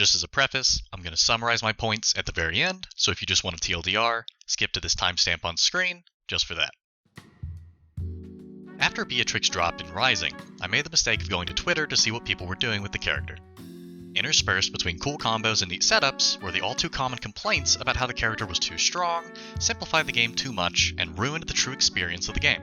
Just as a preface, I'm going to summarize my points at the very end, so if you just want a TLDR, skip to this timestamp on screen, just for that. After Beatrix dropped in Rising, I made the mistake of going to Twitter to see what people were doing with the character. Interspersed between cool combos and neat setups were the all-too-common complaints about how the character was too strong, simplified the game too much, and ruined the true experience of the game.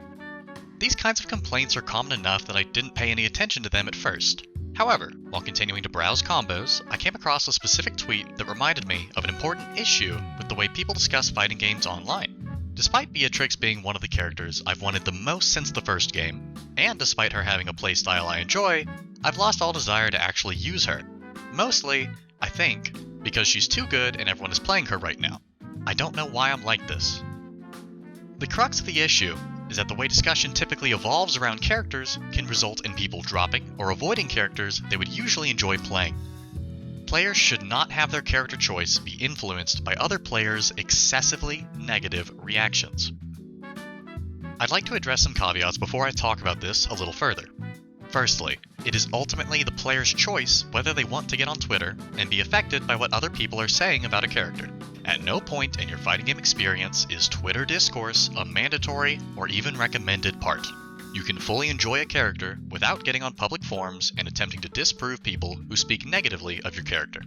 These kinds of complaints are common enough that I didn't pay any attention to them at first. However, while continuing to browse combos, I came across a specific tweet that reminded me of an important issue with the way people discuss fighting games online. Despite Beatrix being one of the characters I've wanted the most since the first game, and despite her having a playstyle I enjoy, I've lost all desire to actually use her. Mostly, I think, because she's too good and everyone is playing her right now. I don't know why I'm like this. The crux of the issue is that the way discussion typically evolves around characters can result in people dropping or avoiding characters they would usually enjoy playing. Players should not have their character choice be influenced by other players' excessively negative reactions. I'd like to address some caveats before I talk about this a little further. Firstly, it is ultimately the player's choice whether they want to get on Twitter and be affected by what other people are saying about a character. At no point in your fighting game experience is Twitter discourse a mandatory or even recommended part. You can fully enjoy a character without getting on public forums and attempting to disprove people who speak negatively of your character.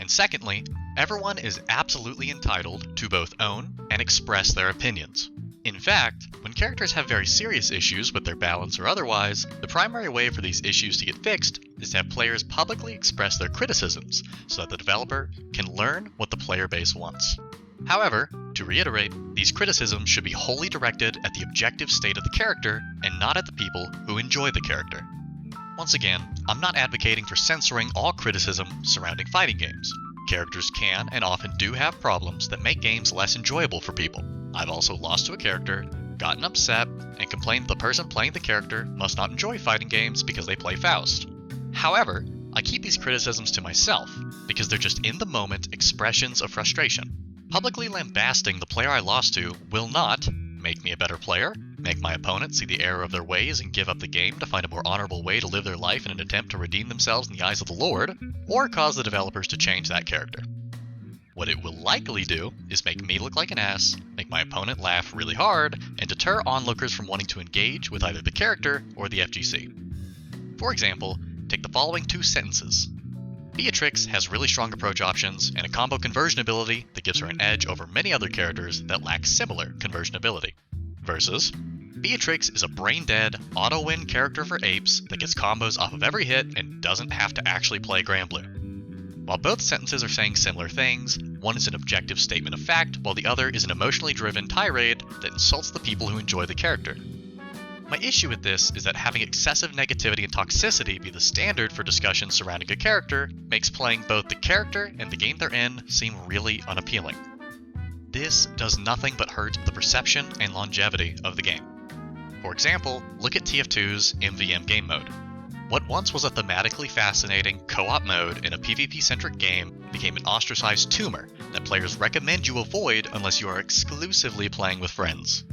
And secondly, everyone is absolutely entitled to both own and express their opinions. In fact, when characters have very serious issues with their balance or otherwise, the primary way for these issues to get fixed is to have players publicly express their criticisms so that the developer can learn what the player base wants. However, to reiterate, these criticisms should be wholly directed at the objective state of the character and not at the people who enjoy the character. Once again, I'm not advocating for censoring all criticism surrounding fighting games. Characters can and often do have problems that make games less enjoyable for people. I've also lost to a character, gotten upset, and complained the person playing the character must not enjoy fighting games because they play Faust. However, I keep these criticisms to myself because they're just in-the-moment expressions of frustration. Publicly lambasting the player I lost to will not make me a better player, make my opponent see the error of their ways and give up the game to find a more honorable way to live their life in an attempt to redeem themselves in the eyes of the Lord, or cause the developers to change that character. What it will likely do is make me look like an ass, make my opponent laugh really hard, and deter onlookers from wanting to engage with either the character or the FGC. For example, take the following two sentences. Beatrix has really strong approach options and a combo conversion ability that gives her an edge over many other characters that lack similar conversion ability. Versus, Beatrix is a brain-dead, auto-win character for apes that gets combos off of every hit and doesn't have to actually play Granblue. While both sentences are saying similar things, one is an objective statement of fact, while the other is an emotionally driven tirade that insults the people who enjoy the character. My issue with this is that having excessive negativity and toxicity be the standard for discussion surrounding a character makes playing both the character and the game they're in seem really unappealing. This does nothing but hurt the perception and longevity of the game. For example, look at TF2's MVM game mode. What once was a thematically fascinating co-op mode in a PvP-centric game became an ostracized tumor that players recommend you avoid unless you are exclusively playing with friends.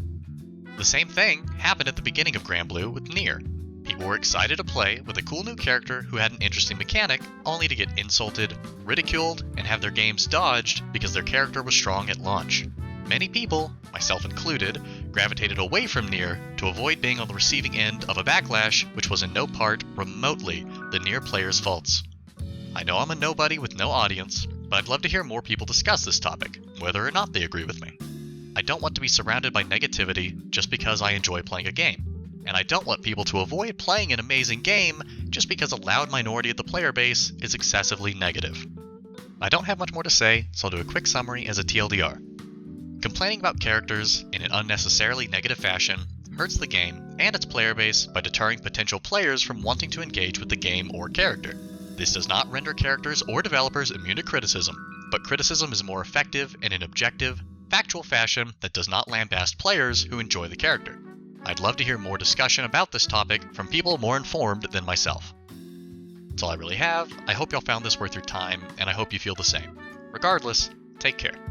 The same thing happened at the beginning of Granblue with Nier. People were excited to play with a cool new character who had an interesting mechanic, only to get insulted, ridiculed, and have their games dodged because their character was strong at launch. Many people, myself included, gravitated away from Nier to avoid being on the receiving end of a backlash which was in no part remotely the Nier players' faults. I know I'm a nobody with no audience, but I'd love to hear more people discuss this topic, whether or not they agree with me. I don't want to be surrounded by negativity just because I enjoy playing a game, and I don't want people to avoid playing an amazing game just because a loud minority of the player base is excessively negative. I don't have much more to say, so I'll do a quick summary as a TLDR. Complaining about characters in an unnecessarily negative fashion hurts the game and its player base by deterring potential players from wanting to engage with the game or character. This does not render characters or developers immune to criticism, but criticism is more effective in an objective, factual fashion that does not lambast players who enjoy the character. I'd love to hear more discussion about this topic from people more informed than myself. That's all I really have. I hope y'all found this worth your time, and I hope you feel the same. Regardless, take care.